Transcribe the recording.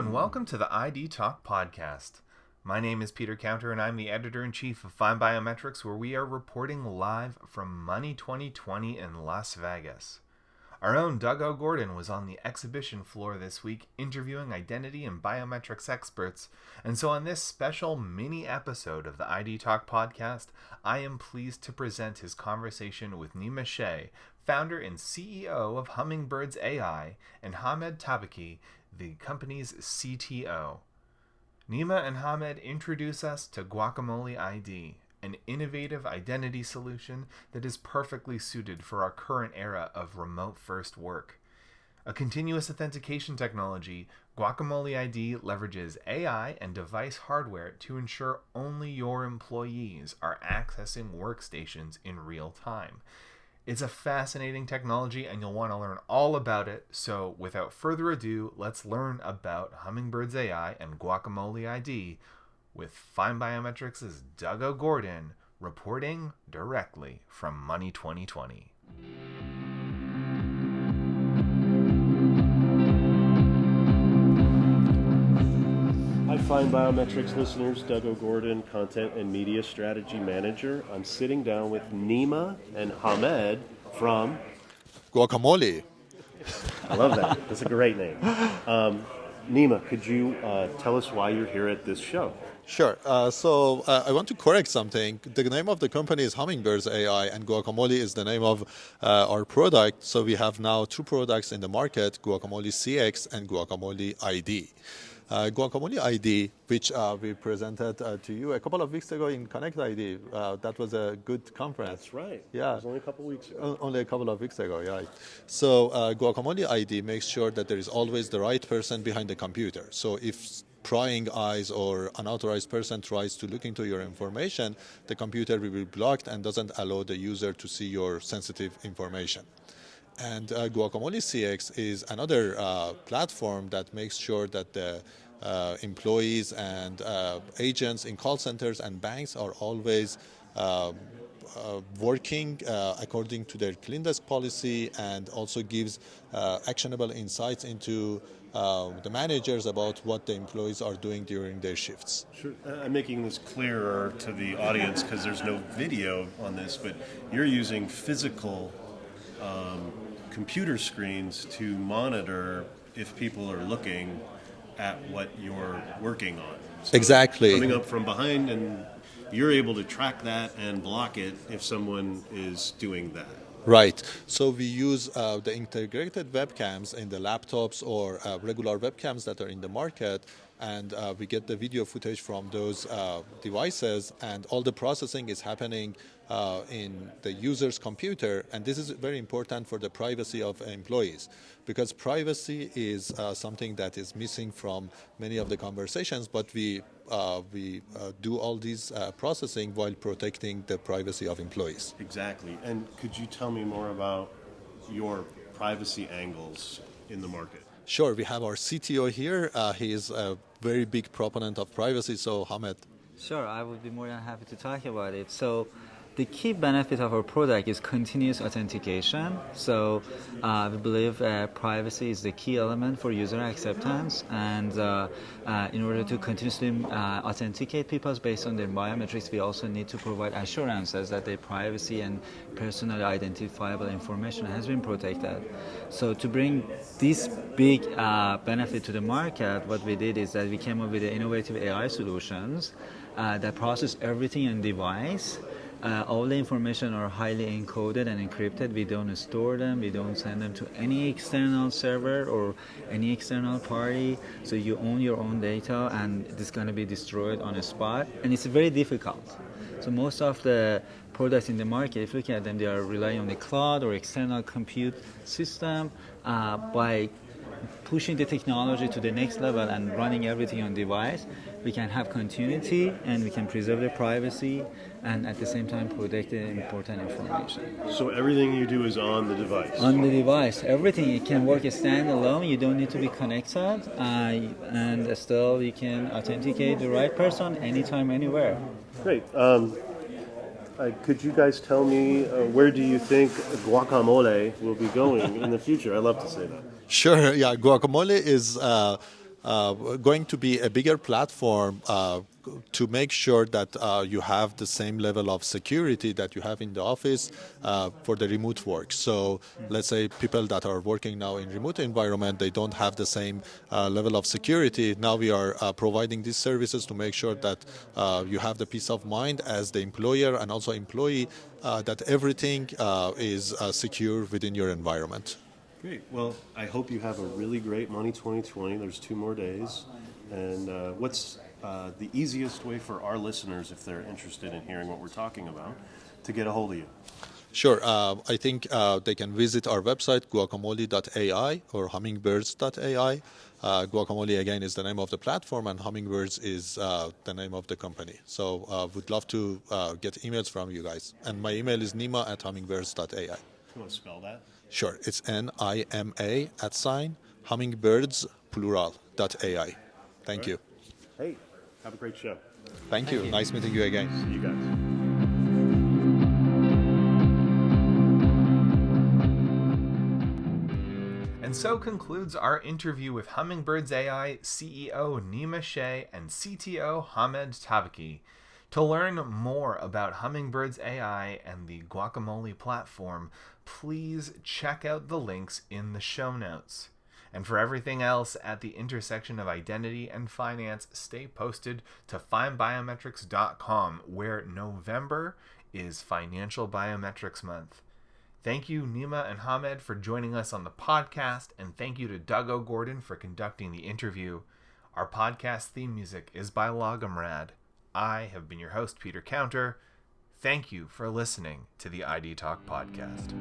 and welcome to the ID Talk podcast. My name is Peter Counter, and I'm the editor-in-chief of FindBiometrics, where we are reporting live from Money2020 in Las Vegas. Our own Doug OGorden was on the exhibition floor this week interviewing identity and biometrics experts, and so on this special mini episode of the ID Talk podcast, I am pleased to present his conversation with Nima Schei, founder and CEO of Hummingbirds AI, and Hamed Tabhki, the company's CTO. Nima and Hamed introduce us to Guacamole ID, an innovative identity solution that is perfectly suited for our current era of remote-first work. A continuous authentication technology, Guacamole ID leverages AI and device hardware to ensure only your employees are accessing workstations in real time. It's a fascinating technology, and you'll want to learn all about it. So without further ado, let's learn about Hummingbirds AI and Guacamole ID with FindBiometrics' Doug OGorden, reporting directly from Money2020. Hi, FindBiometrics listeners. Doug OGorden, Content and Media Strategy Manager. I'm sitting down with Nima and Hamed from Guacamole. I love that. That's a great name. Nima, could you tell us why you're here at this show? Sure. So I want to correct something. The name of the company is Hummingbirds AI, and Guacamole is the name of our product. So we have now two products in the market, Guacamole CX and Guacamole ID. Guacamole ID, which we presented to you a couple of weeks ago in Connect ID. That was a good conference. That's right. Yeah. It was only a couple of weeks ago. Only a couple of weeks ago, yeah. So Guacamole ID makes sure that there is always the right person behind the computer. So if prying eyes or unauthorized person tries to look into your information, the computer will be blocked and doesn't allow the user to see your sensitive information. And Guacamole CX is another platform that makes sure that the employees and agents in call centers and banks are always working according to their clean desk policy, and also gives actionable insights into the managers about what the employees are doing during their shifts. Sure. I'm making this clearer to the audience because there's no video on this, but you're using physical computer screens to monitor if people are looking at what you're working on. So exactly. Coming up from behind, and you're able to track that and block it if someone is doing that. Right. So we use the integrated webcams in the laptops or regular webcams that are in the market, and we get the video footage from those devices, and all the processing is happening in the user's computer. And this is very important for the privacy of employees, because privacy is something that is missing from many of the conversations, but we do all these processing while protecting the privacy of employees. Exactly. And could you tell me more about your privacy angles in the market? Sure. We have our CTO here. He is a very big proponent of privacy. So, Hamed. Sure, I would be more than happy to talk about it. So, the key benefit of our product is continuous authentication. So we believe privacy is the key element for user acceptance, and in order to continuously authenticate people based on their biometrics, we also need to provide assurances that their privacy and personally identifiable information has been protected. So to bring this big benefit to the market, what we did is that we came up with innovative AI solutions that process everything on device. All the information are highly encoded and encrypted. We don't store them. We don't send them to any external server or any external party. So you own your own data, and it's going to be destroyed on a spot. And it's very difficult. So most of the products in the market, if you look at them, they are relying on the cloud or external compute system. By pushing the technology to the next level and running everything on device, we can have continuity and we can preserve the privacy and at the same time protect the important information. So everything you do is on the device? On the device. Everything. It can work standalone. You don't need to be connected. And still you can authenticate the right person anytime, anywhere. Great. Could you guys tell me where do you think guacamole will be going in the future? I'd love to say that. Sure. Yeah, Guacamole is going to be a bigger platform to make sure that you have the same level of security that you have in the office for the remote work. So let's say people that are working now in remote environment, they don't have the same level of security. Now we are providing these services to make sure that you have the peace of mind as the employer and also employee that everything is secure within your environment. Great. Well, I hope you have a really great Money 2020. There's 2 more days. And what's the easiest way for our listeners, if they're interested in hearing what we're talking about, to get a hold of you? Sure. I think they can visit our website, guacamole.ai or hummingbirds.ai. Guacamole, again, is the name of the platform, and Hummingbirds is the name of the company. So would love to get emails from you guys. And my email is nima@hummingbirds.ai. You want to spell that? Sure. It's NIMA @hummingbirds plural.ai. Thank you. Hey, have a great show. Thank you. Nice meeting you again. See you guys. And so concludes our interview with Hummingbirds AI CEO Nima Schei and CTO Hamed Tabhki. To learn more about Hummingbirds AI and the Guacamole platform, please check out the links in the show notes. And for everything else at the intersection of identity and finance, stay posted to FindBiometrics.com, where November is Financial Biometrics Month. Thank you, Nima and Hamed, for joining us on the podcast, and thank you to Doug OGorden for conducting the interview. Our podcast theme music is by Logomrad. I have been your host, Peter Counter. Thank you for listening to the ID Talk podcast.